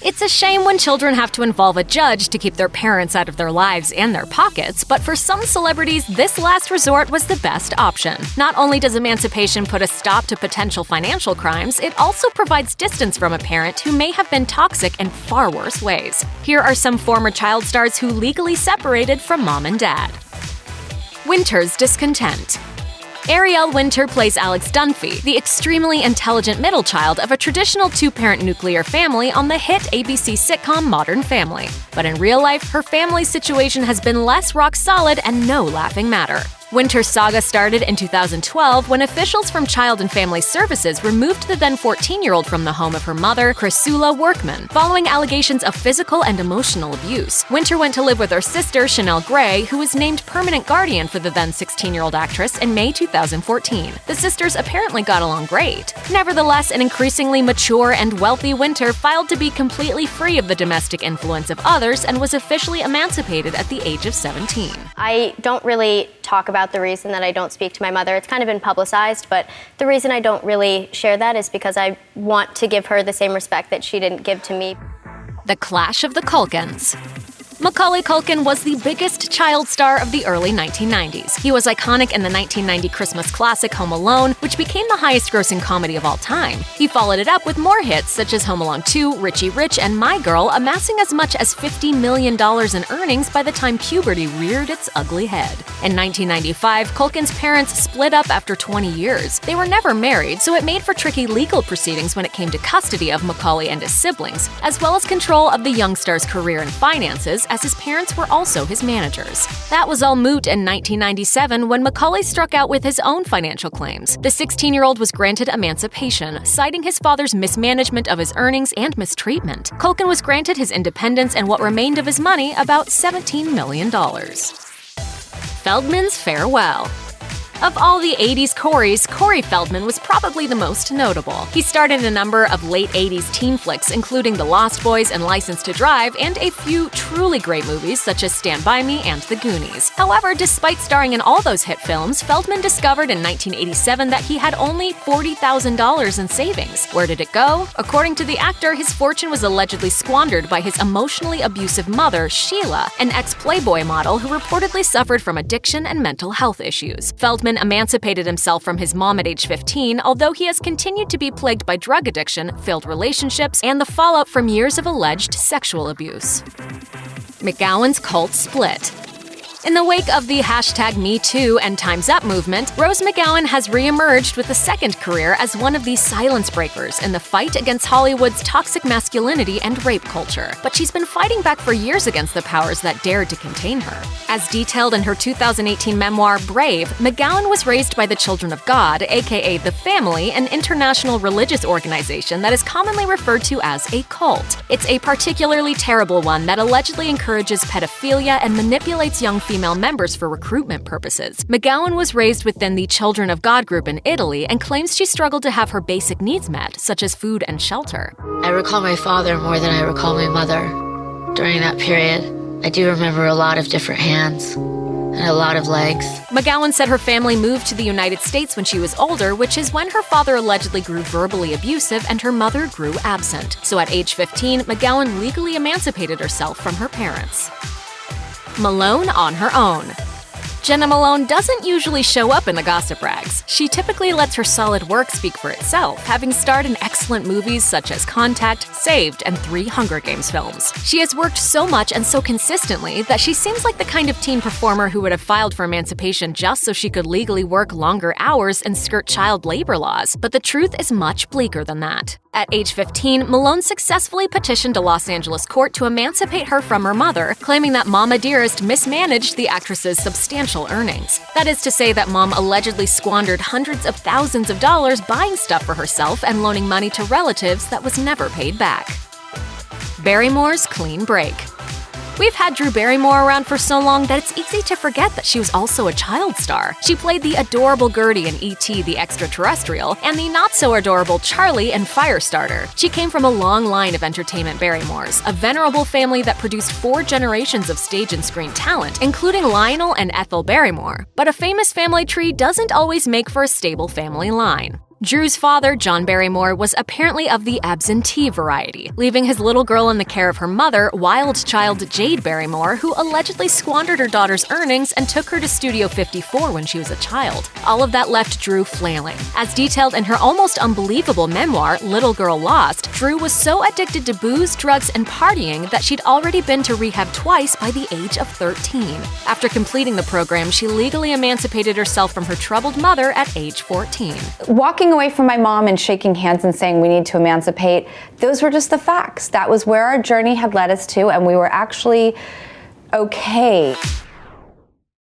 It's a shame when children have to involve a judge to keep their parents out of their lives and their pockets, but for some celebrities, this last resort was the best option. Not only does emancipation put a stop to potential financial crimes, it also provides distance from a parent who may have been toxic in far worse ways. Here are some former child stars who legally separated from mom and dad. Winter's discontent. Ariel Winter plays Alex Dunphy, the extremely intelligent middle child of a traditional two-parent nuclear family on the hit ABC sitcom Modern Family. But in real life, her family's situation has been less rock-solid and no laughing matter. Winter's saga started in 2012 when officials from Child and Family Services removed the then 14-year-old from the home of her mother, Chrysula Workman, following allegations of physical and emotional abuse. Winter went to live with her sister, Chanel Gray, who was named permanent guardian for the then 16-year-old actress in May 2014. The sisters apparently got along great. Nevertheless, an increasingly mature and wealthy Winter filed to be completely free of the domestic influence of others and was officially emancipated at the age of 17. I don't really talk about the reason that I don't speak to my mother. It's kind of been publicized, but the reason I don't really share that is because I want to give her the same respect that she didn't give to me. The Clash of the Culkins. Macaulay Culkin was the biggest child star of the early 1990s. He was iconic in the 1990 Christmas classic Home Alone, which became the highest-grossing comedy of all time. He followed it up with more hits such as Home Alone 2, Richie Rich, and My Girl, amassing as much as $50 million in earnings by the time puberty reared its ugly head. In 1995, Culkin's parents split up after 20 years. They were never married, so it made for tricky legal proceedings when it came to custody of Macaulay and his siblings, as well as control of the young star's career and finances, as his parents were also his managers. That was all moot in 1997 when Macaulay struck out with his own financial claims. The 16-year-old was granted emancipation, citing his father's mismanagement of his earnings and mistreatment. Culkin was granted his independence and what remained of his money, about $17 million. Feldman's farewell. Of all the 80s Coreys, Corey Feldman was probably the most notable. He starred in a number of late 80s teen flicks, including The Lost Boys and License to Drive, and a few truly great movies such as Stand By Me and The Goonies. However, despite starring in all those hit films, Feldman discovered in 1987 that he had only $40,000 in savings. Where did it go? According to the actor, his fortune was allegedly squandered by his emotionally abusive mother, Sheila, an ex-Playboy model who reportedly suffered from addiction and mental health issues. Feldman emancipated himself from his mom at age 15, although he has continued to be plagued by drug addiction, failed relationships, and the fallout from years of alleged sexual abuse. McGowan's cult split. In the wake of the #MeToo and Time's Up movement, Rose McGowan has re-emerged with a second career as one of the silence breakers in the fight against Hollywood's toxic masculinity and rape culture. But she's been fighting back for years against the powers that dared to contain her. As detailed in her 2018 memoir, Brave, McGowan was raised by the Children of God, aka The Family, an international religious organization that is commonly referred to as a cult. It's a particularly terrible one that allegedly encourages pedophilia and manipulates young female members for recruitment purposes. McGowan was raised within the Children of God group in Italy and claims she struggled to have her basic needs met, such as food and shelter. I recall my father more than I recall my mother. During that period, I do remember a lot of different hands and a lot of legs. McGowan said her family moved to the United States when she was older, which is when her father allegedly grew verbally abusive and her mother grew absent. So at age 15, McGowan legally emancipated herself from her parents. Malone on her own. Jenna Malone doesn't usually show up in the gossip rags. She typically lets her solid work speak for itself, having starred in excellent movies such as Contact, Saved, and 3 Hunger Games films. She has worked so much and so consistently that she seems like the kind of teen performer who would have filed for emancipation just so she could legally work longer hours and skirt child labor laws. But the truth is much bleaker than that. At age 15, Malone successfully petitioned a Los Angeles court to emancipate her from her mother, claiming that Mama Dearest mismanaged the actress's substantial earnings. That is to say that Mom allegedly squandered hundreds of thousands of dollars buying stuff for herself and loaning money to relatives that was never paid back. Barrymore's clean break. We've had Drew Barrymore around for so long that it's easy to forget that she was also a child star. She played the adorable Gertie in E.T. the Extraterrestrial and the not-so-adorable Charlie in Firestarter. She came from a long line of entertainment Barrymores, a venerable family that produced 4 generations of stage and screen talent, including Lionel and Ethel Barrymore. But a famous family tree doesn't always make for a stable family line. Drew's father, John Barrymore, was apparently of the absentee variety, leaving his little girl in the care of her mother, wild child Jade Barrymore, who allegedly squandered her daughter's earnings and took her to Studio 54 when she was a child. All of that left Drew flailing. As detailed in her almost unbelievable memoir, Little Girl Lost, Drew was so addicted to booze, drugs, and partying that she'd already been to rehab twice by the age of 13. After completing the program, she legally emancipated herself from her troubled mother at age 14. Walking away from my mom and shaking hands and saying we need to emancipate, those were just the facts. That was where our journey had led us to, and we were actually okay.